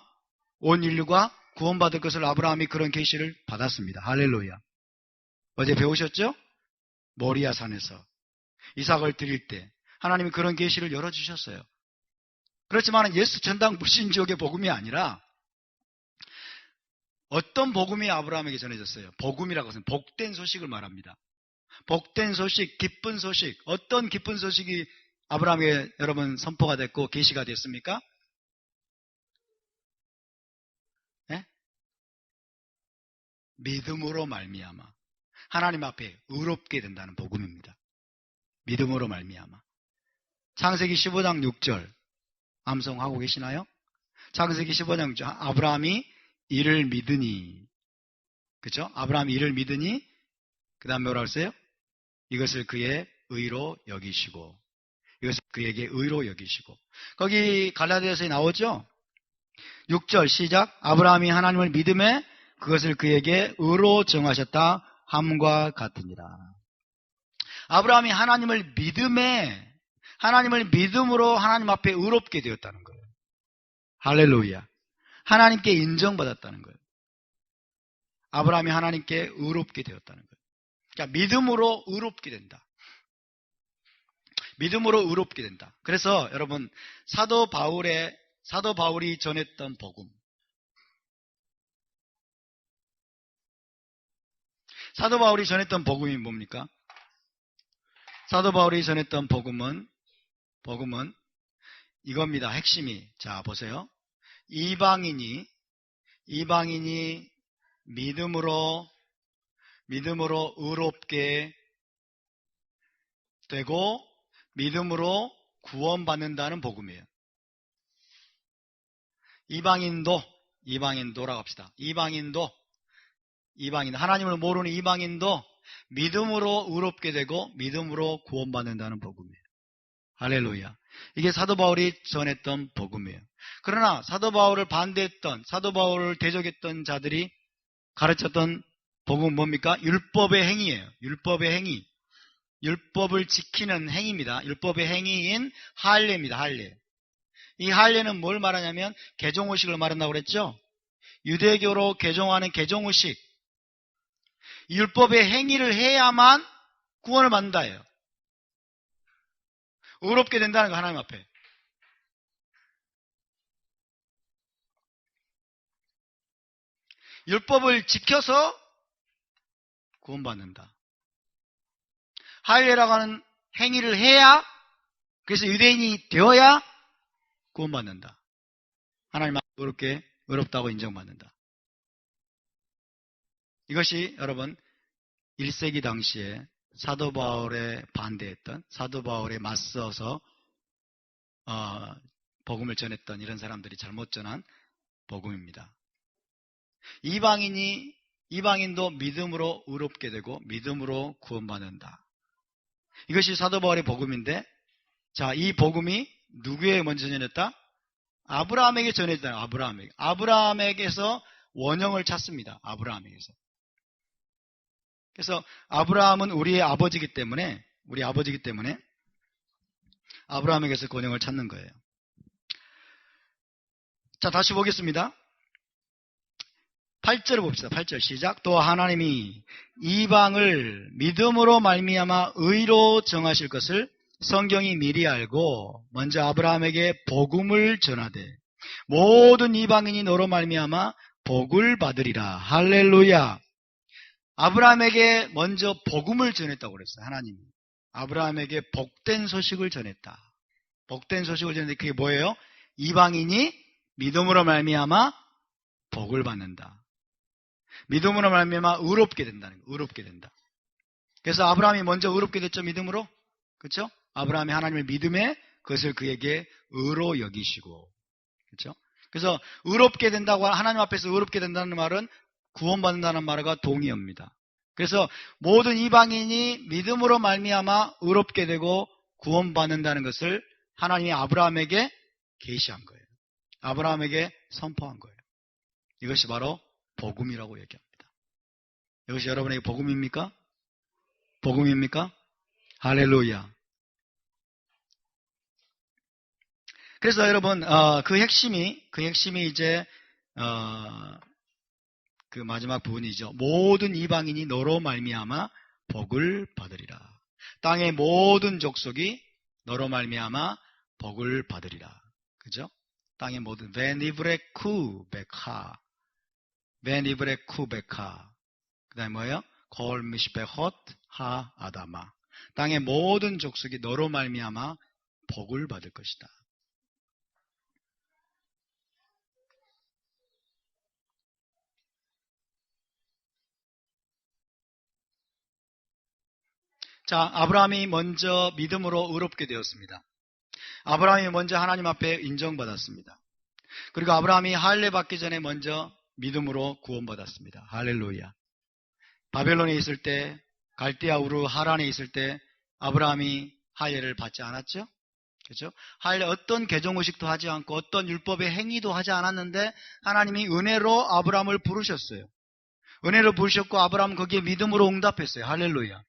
온 인류가 구원받을 것을 아브라함이 그런 계시를 받았습니다. 할렐루야. 어제 배우셨죠? 모리아 산에서 이삭을 드릴 때 하나님이 그런 계시를 열어주셨어요. 그렇지만 예수 천당 불신지옥의 복음이 아니라 어떤 복음이 아브라함에게 전해졌어요? 복음이라고 해서 복된 소식을 말합니다. 복된 소식, 기쁜 소식. 어떤 기쁜 소식이 아브라함에게 여러분 선포가 됐고 계시가 됐습니까? 네? 믿음으로 말미암아 하나님 앞에 의롭게 된다는 복음입니다. 믿음으로 말미암아. 창세기 15장 6절 암송하고 계시나요? 창세기 15장 6절 아브라함이 이를 믿으니, 그죠? 아브라함이 이를 믿으니 그 다음 뭐라고 했어요? 이것을 그의 의로 여기시고, 이것을 그에게 의로 여기시고. 거기 갈라디아서에 나오죠? 6절 시작. 아브라함이 하나님을 믿음에 그것을 그에게 의로 정하셨다 함과 같으니라. 아브라함이 하나님을 믿음으로 하나님 앞에 의롭게 되었다는 거예요. 할렐루야. 하나님께 인정받았다는 거예요. 아브라함이 하나님께 의롭게 되었다는 거예요. 그러니까 믿음으로 의롭게 된다. 믿음으로 의롭게 된다. 그래서 여러분 사도 바울이 전했던 복음, 사도 바울이 전했던 복음이 뭡니까? 사도 바울이 전했던 복음은 이겁니다. 핵심이. 자, 보세요. 이방인이 믿음으로 의롭게 되고 믿음으로 구원받는다는 복음이에요. 이방인도라고 합시다. 이방인, 하나님을 모르는 이방인도 믿음으로 의롭게 되고 믿음으로 구원받는다는 복음이에요. 할렐루야. 이게 사도 바울이 전했던 복음이에요. 그러나 사도 바울을 반대했던, 사도 바울을 대적했던 자들이 가르쳤던 복음은 뭡니까? 율법의 행위예요. 율법의 행위. 율법을 지키는 행위입니다. 율법의 행위인 할례입니다. 할례. 이 할례는 뭘 말하냐면 개종의식을 말한다고 그랬죠? 유대교로 개종하는 개종의식. 율법의 행위를 해야만 구원을 받는다예요. 의롭게 된다는 거, 하나님 앞에. 율법을 지켜서 구원받는다. 할례라고 하는 행위를 해야, 그래서 유대인이 되어야 구원받는다. 하나님 앞에 의롭다고 인정받는다. 이것이 여러분 1세기 당시에 사도 바울에 반대했던, 사도 바울에 맞서서 복음을 전했던 이런 사람들이 잘못 전한 복음입니다. 이방인도 믿음으로 의롭게 되고 믿음으로 구원받는다. 이것이 사도 바울의 복음인데, 자, 이 복음이 누구에게 먼저 전했다? 아브라함에게 전했다. 아브라함에게서 원형을 찾습니다. 아브라함에게서. 그래서 아브라함은 우리 아버지이기 때문에 아브라함에게서 그 원형을 찾는 거예요. 자, 다시 보겠습니다. 8절을 봅시다. 8절 시작. 또 하나님이 이방을 믿음으로 말미암아 의로 정하실 것을 성경이 미리 알고 먼저 아브라함에게 복음을 전하되 모든 이방인이 너로 말미암아 복을 받으리라. 할렐루야. 아브라함에게 먼저 복음을 전했다고 그랬어요. 하나님이 아브라함에게 복된 소식을 전했다. 복된 소식을 전했는데 그게 뭐예요? 이방인이 믿음으로 말미암아 복을 받는다. 믿음으로 말미암아 의롭게 된다는 거. 의롭게 된다. 그래서 아브라함이 먼저 의롭게 됐죠. 믿음으로. 그렇죠? 아브라함이 하나님을 믿음에 그것을 그에게 의로 여기시고. 그렇죠? 그래서 의롭게 된다고, 하나님 앞에서 의롭게 된다는 말은 구원받는다는 말과 동의어입니다. 그래서 모든 이방인이 믿음으로 말미암아 의롭게 되고 구원받는다는 것을 하나님이 아브라함에게 계시한 거예요. 아브라함에게 선포한 거예요. 이것이 바로 복음이라고 얘기합니다. 이것이 여러분에게 복음입니까? 복음입니까? 할렐루야. 그래서 여러분 그 핵심이 이제 그 마지막 부분이죠. 모든 이방인이 너로 말미암아 복을 받으리라. 땅의 모든 족속이 너로 말미암아 복을 받으리라. 그죠? 땅의 모든 베니브레쿠 베카 그 다음에 뭐예요? 콜미시베헛 하 아다마. 땅의 모든 족속이 너로 말미암아 복을 받을 것이다. 자, 아브라함이 먼저 믿음으로 의롭게 되었습니다. 아브라함이 먼저 하나님 앞에 인정받았습니다. 그리고 아브라함이 할례 받기 전에 먼저 믿음으로 구원받았습니다. 할렐루야. 바벨론에 있을 때, 갈대아 우르 하란에 있을 때 아브라함이 할례를 받지 않았죠? 그렇죠? 할례 어떤 개종의식도 하지 않고 어떤 율법의 행위도 하지 않았는데 하나님이 은혜로 아브라함을 부르셨어요. 은혜로 부르셨고 아브라함은 거기에 믿음으로 응답했어요. 할렐루야.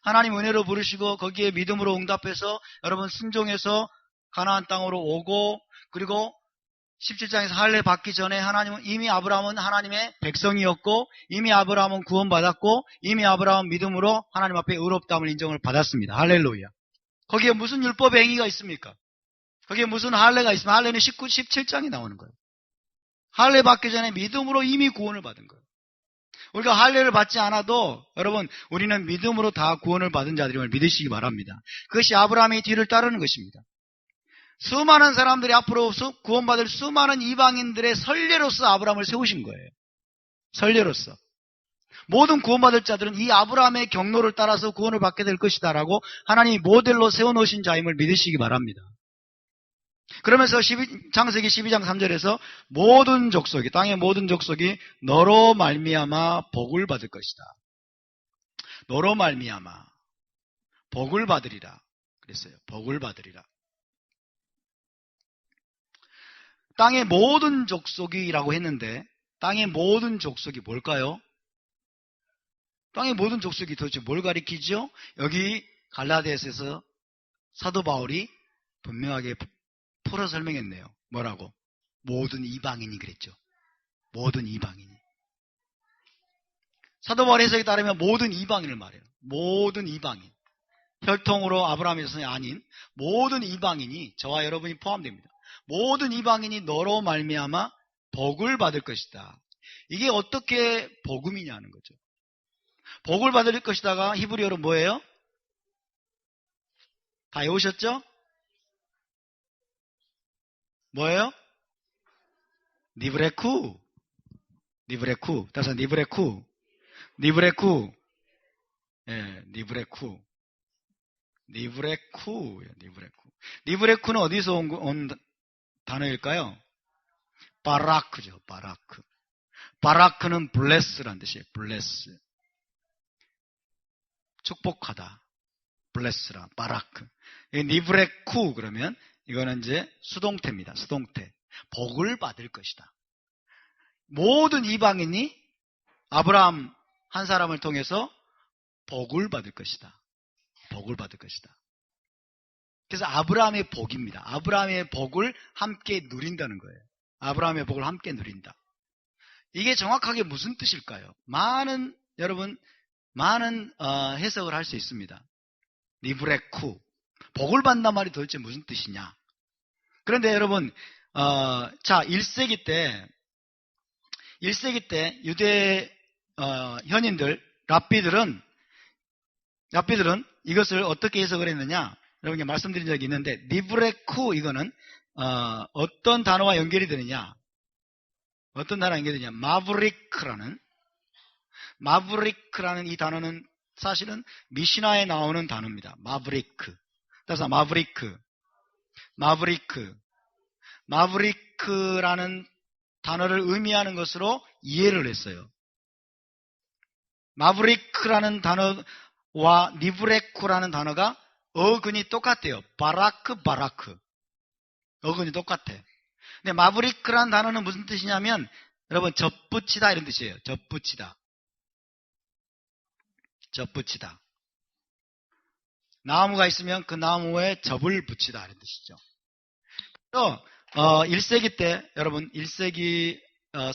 하나님 은혜로 부르시고 거기에 믿음으로 응답해서 여러분 순종해서 가나안 땅으로 오고, 그리고 17장에서 할례 받기 전에 하나님은 이미 아브라함은 하나님의 백성이었고 이미 아브라함은 구원받았고 이미 아브라함은 믿음으로 하나님 앞에 의롭다함을 인정을 받았습니다. 할렐루야. 거기에 무슨 율법의 행위가 있습니까? 거기에 무슨 할례가 있습니까? 할례는 17장에 나오는 거예요. 할례 받기 전에 믿음으로 이미 구원을 받은 거예요. 우리가 할례를 받지 않아도 여러분 우리는 믿음으로 다 구원을 받은 자들임을 믿으시기 바랍니다. 그것이 아브라함의 뒤를 따르는 것입니다. 수많은 사람들이 앞으로 구원받을 수많은 이방인들의 선례로서 아브라함을 세우신 거예요. 선례로서. 모든 구원받을 자들은 이 아브라함의 경로를 따라서 구원을 받게 될 것이다 라고 하나님이 모델로 세워놓으신 자임을 믿으시기 바랍니다. 그러면서 창세기 12장 3절에서 모든 족속이, 땅의 모든 족속이 너로 말미암아 복을 받을 것이다. 너로 말미암아 복을 받으리라 그랬어요. 복을 받으리라. 땅의 모든 족속이라고 했는데 땅의 모든 족속이 뭘까요? 땅의 모든 족속이 도대체 뭘 가리키죠? 여기 갈라디아서에서 사도 바울이 분명하게 풀어 설명했네요. 뭐라고? 모든 이방인이 그랬죠. 모든 이방인이. 사도 바울 해석에 따르면 모든 이방인을 말해요. 모든 이방인. 혈통으로 아브라함의 자손이 아닌 모든 이방인이, 저와 여러분이 포함됩니다. 모든 이방인이 너로 말미암아 복을 받을 것이다. 이게 어떻게 복음이냐는 거죠. 복을 받을 것이다가 히브리어로 뭐예요? 다 외우셨죠? 뭐예요? 니브레쿠. 니브레쿠. 다시 니브레쿠. 니브레쿠. 예, 니브레쿠. 니브레쿠. 니브레쿠. 니브레쿠는 어디서 온 단어일까요? 바라크죠. 바라크. 바라크는 블레스란 뜻이에요. 블레스. 축복하다. 블레스라. 바라크. 니브레쿠 그러면 이거는 이제 수동태입니다. 수동태. 복을 받을 것이다. 모든 이방인이 아브라함 한 사람을 통해서 복을 받을 것이다. 복을 받을 것이다. 그래서 아브라함의 복입니다. 아브라함의 복을 함께 누린다는 거예요. 아브라함의 복을 함께 누린다. 이게 정확하게 무슨 뜻일까요? 여러분, 많은 해석을 할 수 있습니다. 니브레쿠. 복을 받는단 말이 도대체 무슨 뜻이냐? 그런데 여러분, 자, 1세기 때 유대 현인들, 랍비들은 이것을 어떻게 해석을 했느냐? 여러분께 말씀드린 적이 있는데, 니브레쿠 이거는 어떤 단어와 연결이 되느냐? 어떤 단어와 연결이 되느냐? 마브리크라는 이 단어는 사실은 미시나에 나오는 단어입니다. 마브리크. 따라서 마브리크라는 단어를 의미하는 것으로 이해를 했어요. 마브리크라는 단어와 니브레쿠라는 단어가 어근이 똑같아요. 바라크. 어근이 똑같아. 근데 마브리크라는 단어는 무슨 뜻이냐면, 여러분, 접붙이다 이런 뜻이에요. 접붙이다. 나무가 있으면 그 나무에 접을 붙이다 이런 뜻이죠. 그래서 1세기 때, 여러분, 1세기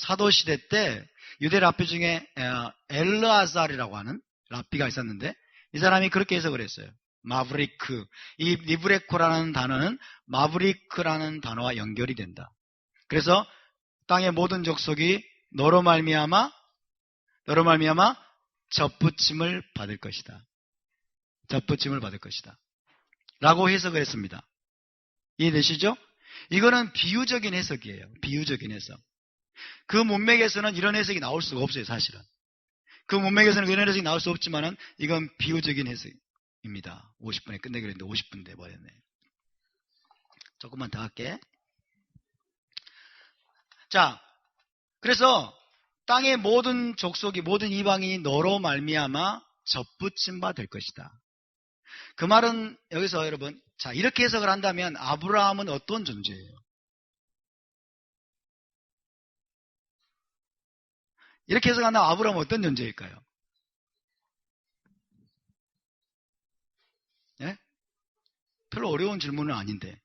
사도시대 때 유대 랍비 중에 엘르아살이라고 하는 랍비가 있었는데, 이 사람이 그렇게 해석을 했어요. 마브리크. 이 니브레코라는 단어는 마브리크라는 단어와 연결이 된다. 그래서 땅의 모든 족속이 너로 말미암아 접붙임을 받을 것이다. 접붙임을 받을 것이다. 라고 해석을 했습니다. 이해되시죠? 이거는 비유적인 해석이에요. 비유적인 해석. 그 문맥에서는 이런 해석이 나올 수가 없어요, 사실은. 그 문맥에서는 이런 해석이 나올 수 없지만은 이건 비유적인 해석입니다. 50분에 끝내기로 했는데 50분 돼버렸네. 조금만 더 할게. 자, 그래서 땅의 모든 족속이, 모든 이방인이 너로 말미암아 접붙임 바 될 것이다. 그 말은 여기서 여러분, 자, 이렇게 해석을 한다면 아브라함은 어떤 존재예요? 이렇게 해석한다면 아브라함은 어떤 존재일까요? 예? 별로 어려운 질문은 아닌데.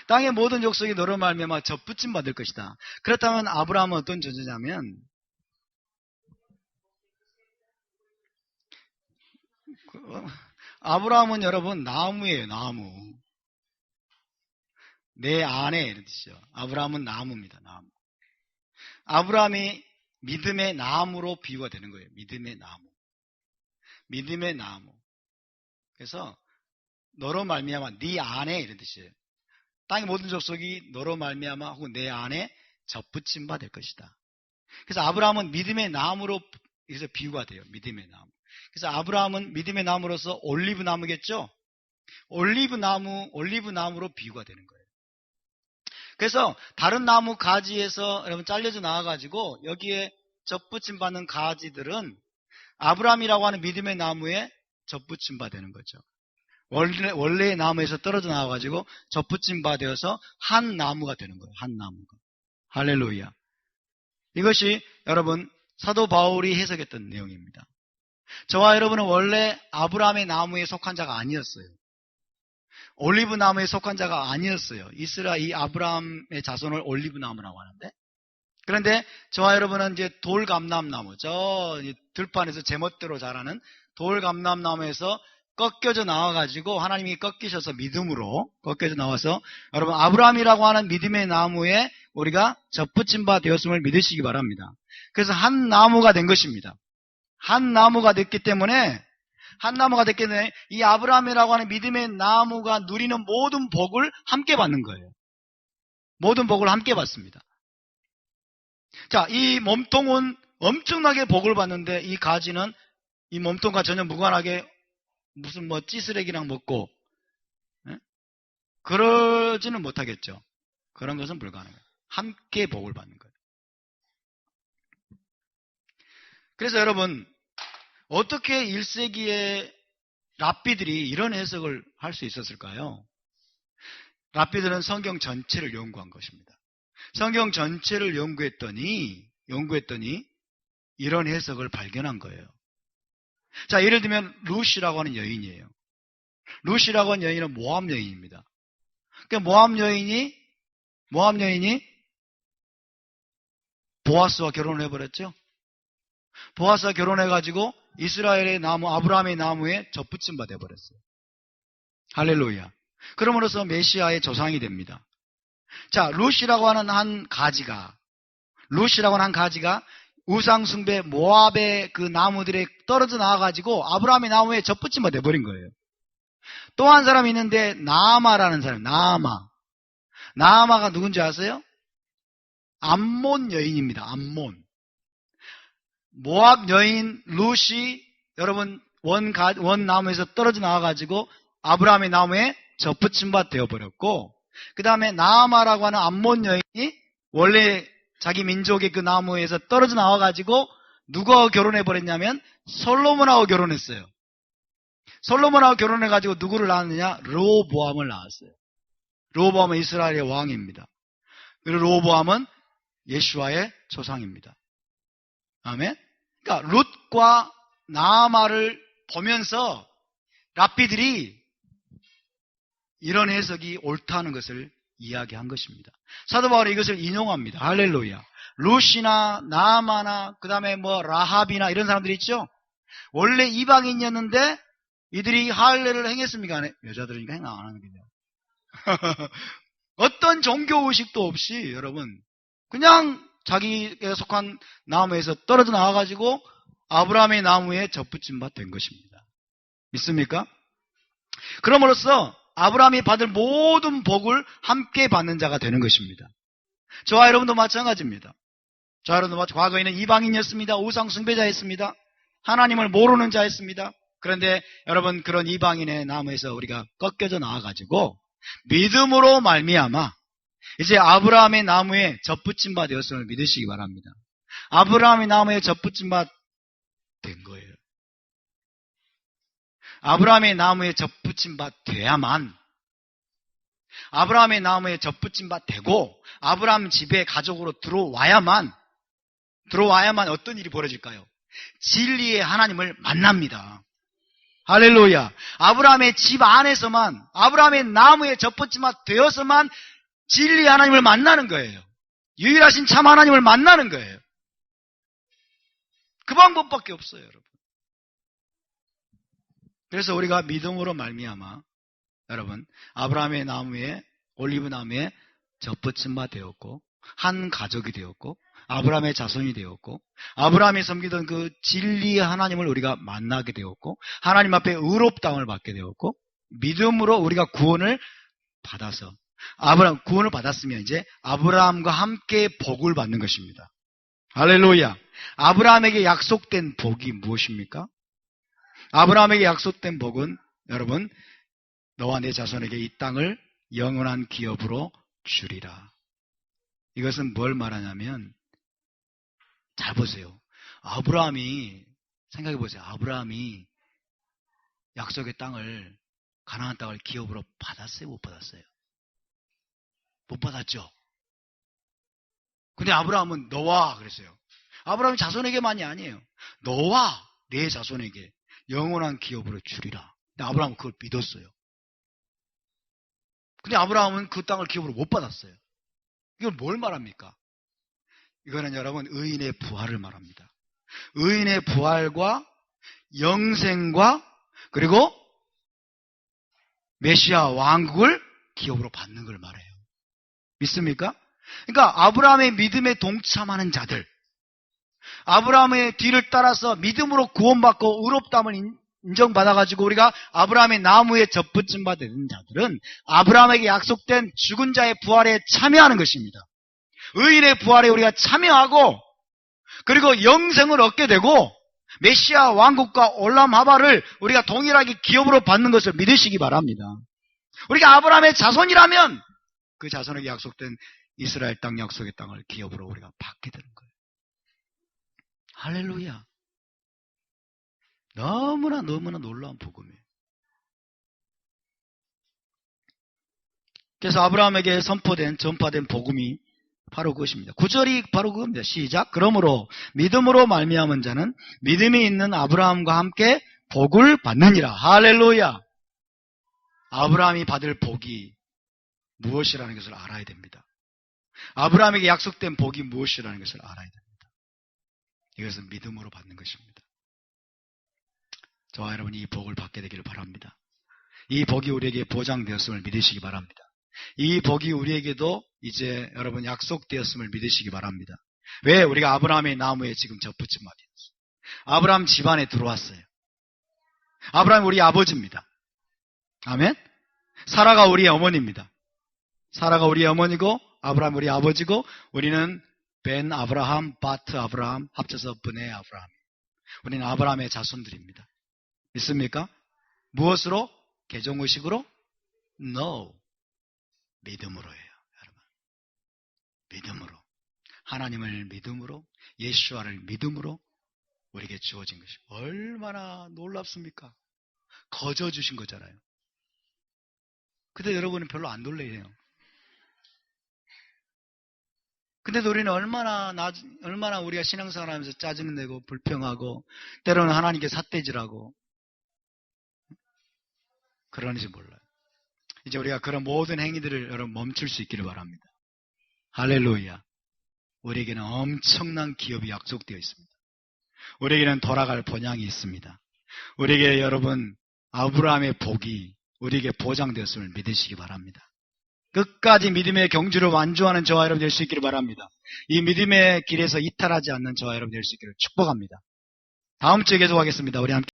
땅의 모든 족속이 너로 말미암아 접붙임 받을 것이다. 그렇다면 아브라함은 어떤 존재냐면, 아브라함은 여러분 나무예요. 나무. 내 안에 이런 뜻이죠. 아브라함은 나무입니다. 나무. 아브라함이 믿음의 나무로 비유가 되는 거예요. 믿음의 나무. 믿음의 나무. 그래서 너로 말미암아 네 안에 이런 뜻이에요. 땅의 모든 족속이 너로 말미암아 혹은 내 안에 접붙임 바 될 것이다. 그래서 아브라함은 믿음의 나무로 여기서 비유가 돼요. 믿음의 나무. 그래서 아브라함은 믿음의 나무로서 올리브 나무겠죠? 올리브 나무로 비유가 되는 거예요. 그래서 다른 나무 가지에서 여러분 잘려져 나와가지고 여기에 접붙임 받는 가지들은 아브라함이라고 하는 믿음의 나무에 접붙임 받는 거죠. 원래의 나무에서 떨어져 나와가지고 접붙임 받아서 한 나무가 되는 거예요. 한 나무가. 할렐루야. 이것이 여러분 사도 바울이 해석했던 내용입니다. 저와 여러분은 원래 아브라함의 나무에 속한 자가 아니었어요. 올리브 나무에 속한 자가 아니었어요. 이 아브라함의 자손을 올리브 나무라고 하는데, 그런데 저와 여러분은 이제 돌감람나무, 저 들판에서 제멋대로 자라는 돌감람나무에서 꺾여져 나와가지고 하나님이 꺾이셔서 믿음으로 꺾여져 나와서 여러분 아브라함이라고 하는 믿음의 나무에 우리가 접붙임 바 되었음을 믿으시기 바랍니다. 그래서 한 나무가 된 것입니다. 한 나무가 됐기 때문에 이 아브라함이라고 하는 믿음의 나무가 누리는 모든 복을 함께 받는 거예요. 모든 복을 함께 받습니다. 자, 이 몸통은 엄청나게 복을 받는데 이 가지는 이 몸통과 전혀 무관하게 무슨 찌쓰레기랑 먹고 그러지는 못하겠죠. 그런 것은 불가능해요. 함께 복을 받는 거예요. 그래서 여러분 어떻게 1세기의 랍비들이 이런 해석을 할 수 있었을까요? 랍비들은 성경 전체를 연구한 것입니다. 성경 전체를 연구했더니 이런 해석을 발견한 거예요. 자, 예를 들면 루시라고 하는 여인이에요. 루시라고 하는 여인은 모압 여인입니다. 그러니까 모압 여인이 보아스와 결혼을 해버렸죠. 보아스와 결혼해가지고 이스라엘의 나무, 아브라함의 나무에 접붙임 받아버렸어요. 할렐루야. 그러므로서 메시아의 조상이 됩니다. 자, 루시라고 하는 한 가지가 우상숭배 모압의 그 나무들에 떨어져 나와가지고 아브라함의 나무에 접붙임 받아버린 거예요. 또 한 사람이 있는데 나아마라는 사람, 나아마가 누군지 아세요? 암몬 여인입니다. 암몬. 모압 여인 루시, 여러분 원 나무에서 떨어져 나와가지고 아브라함의 나무에 접붙임바 되어버렸고, 그 다음에 나아마라고 하는 암몬 여인이 원래 자기 민족의 그 나무에서 떨어져 나와가지고 누구하고 결혼해버렸냐면 솔로몬하고 결혼했어요. 솔로몬하고 결혼해가지고 누구를 낳았느냐? 르호보암을 낳았어요. 르호보암은 이스라엘의 왕입니다. 그리고 르호보암은 예수와의 조상입니다. 아멘. 그러니까 룻과 나아마를 보면서 랍비들이 이런 해석이 옳다는 것을 이야기한 것입니다. 사도 바울이 이것을 인용합니다. 할렐루야. 룻이나 나아마나 그 다음에 라합이나 이런 사람들이 있죠. 원래 이방인이었는데 이들이 할례를 행했습니까? 여자들이니까 행 안 하는 거죠. 어떤 종교 의식도 없이 여러분 그냥 자기가 속한 나무에서 떨어져 나와가지고 아브라함의 나무에 접붙임 바 된 것입니다. 믿습니까? 그럼으로써 아브라함이 받을 모든 복을 함께 받는 자가 되는 것입니다. 저와 여러분도 마찬가지입니다. 저와 여러분도 과거에는 이방인이었습니다. 우상 숭배자였습니다. 하나님을 모르는 자였습니다. 그런데 여러분 그런 이방인의 나무에서 우리가 꺾여져 나와가지고 믿음으로 말미암아 이제 아브라함의 나무에 접붙임 바 되었음을 믿으시기 바랍니다. 아브라함의 나무에 접붙임 바 된 거예요. 아브라함의 나무에 접붙임 바 돼야만, 아브라함의 나무에 접붙임 바 되고 아브라함 집에 가족으로 들어와야만 어떤 일이 벌어질까요? 진리의 하나님을 만납니다. 할렐루야. 아브라함의 집 안에서만, 아브라함의 나무에 접붙임 바 되어서만 진리의 하나님을 만나는 거예요. 유일하신 참 하나님을 만나는 거예요. 그 방법밖에 없어요, 여러분. 그래서 우리가 믿음으로 말미암아 여러분 아브라함의 나무에, 올리브 나무에 접붙임 바 되었고 한 가족이 되었고 아브라함의 자손이 되었고 아브라함이 섬기던 그 진리의 하나님을 우리가 만나게 되었고 하나님 앞에 의롭다움을 받게 되었고 믿음으로 우리가 구원을 받아서 구원을 받았으면 이제 아브라함과 함께 복을 받는 것입니다. 할렐루야. 아브라함에게 약속된 복이 무엇입니까? 아브라함에게 약속된 복은 여러분 너와 내 자손에게 이 땅을 영원한 기업으로 주리라. 이것은 뭘 말하냐면, 잘 보세요. 아브라함이, 생각해 보세요. 아브라함이 약속의 땅을, 가나안 땅을 기업으로 받았어요? 못 받았어요? 못 받았죠? 근데 아브라함은 너와 그랬어요. 아브라함이 자손에게만이 아니에요. 너와 내 자손에게 영원한 기업으로 주리라. 근데 아브라함은 그걸 믿었어요. 근데 아브라함은 그 땅을 기업으로 못 받았어요. 이걸 뭘 말합니까? 이거는 여러분 의인의 부활을 말합니다. 의인의 부활과 영생과 그리고 메시아 왕국을 기업으로 받는 걸 말해요. 믿습니까? 그러니까 아브라함의 믿음에 동참하는 자들, 아브라함의 뒤를 따라서 믿음으로 구원받고 의롭다함을 인정받아가지고 우리가 아브라함의 나무에 접붙임 받은 자들은 아브라함에게 약속된 죽은 자의 부활에 참여하는 것입니다. 의인의 부활에 우리가 참여하고 그리고 영생을 얻게 되고 메시아 왕국과 올람 하바를 우리가 동일하게 기업으로 받는 것을 믿으시기 바랍니다. 우리가 아브라함의 자손이라면 그 자손에게 약속된 이스라엘 땅 약속의 땅을 기업으로 우리가 받게 되는 거예요. 할렐루야. 너무나 놀라운 복음이에요. 그래서 아브라함에게 전파된 복음이 바로 그것입니다. 9절이 바로 그겁니다. 시작. 그러므로 믿음으로 말미암은 자는 믿음이 있는 아브라함과 함께 복을 받느니라. 할렐루야. 아브라함이 받을 복이 무엇이라는 것을 알아야 됩니다. 아브라함에게 약속된 복이 무엇이라는 것을 알아야 됩니다. 이것은 믿음으로 받는 것입니다. 저와 여러분이 이 복을 받게 되기를 바랍니다. 이 복이 우리에게 보장되었음을 믿으시기 바랍니다. 이 복이 우리에게도 이제 여러분 약속되었음을 믿으시기 바랍니다. 왜? 우리가 아브라함의 나무에 지금 접붙임 받았어요. 아브라함 집안에 들어왔어요. 아브라함이 우리 아버지입니다. 아멘? 사라가 우리의 어머니입니다. 사라가 우리의 어머니고 아브라함이 우리 아버지고 우리는 벤 아브라함, 바트 아브라함 합쳐서 브네 아브라함. 우리는 아브라함의 자손들입니다. 믿습니까? 무엇으로? 개종의식으로? No. 믿음으로예요. 여러분. 믿음으로. 하나님을 믿음으로, 예수와를 믿음으로 우리에게 주어진 것이 얼마나 놀랍습니까? 거저 주신 거잖아요. 근데 여러분은 별로 안 놀래요. 근데도 우리는 얼마나 우리가 신앙생활 하면서 짜증내고 불평하고 때로는 하나님께 삿대질하고 그러는지 몰라요. 이제 우리가 그런 모든 행위들을 여러분 멈출 수 있기를 바랍니다. 할렐루야. 우리에게는 엄청난 기업이 약속되어 있습니다. 우리에게는 돌아갈 본향이 있습니다. 우리에게 여러분 아브라함의 복이 우리에게 보장되었음을 믿으시기 바랍니다. 끝까지 믿음의 경주를 완주하는 저와 여러분 될 수 있기를 바랍니다. 이 믿음의 길에서 이탈하지 않는 저와 여러분 될 수 있기를 축복합니다. 다음 주에 계속하겠습니다. 우리 함께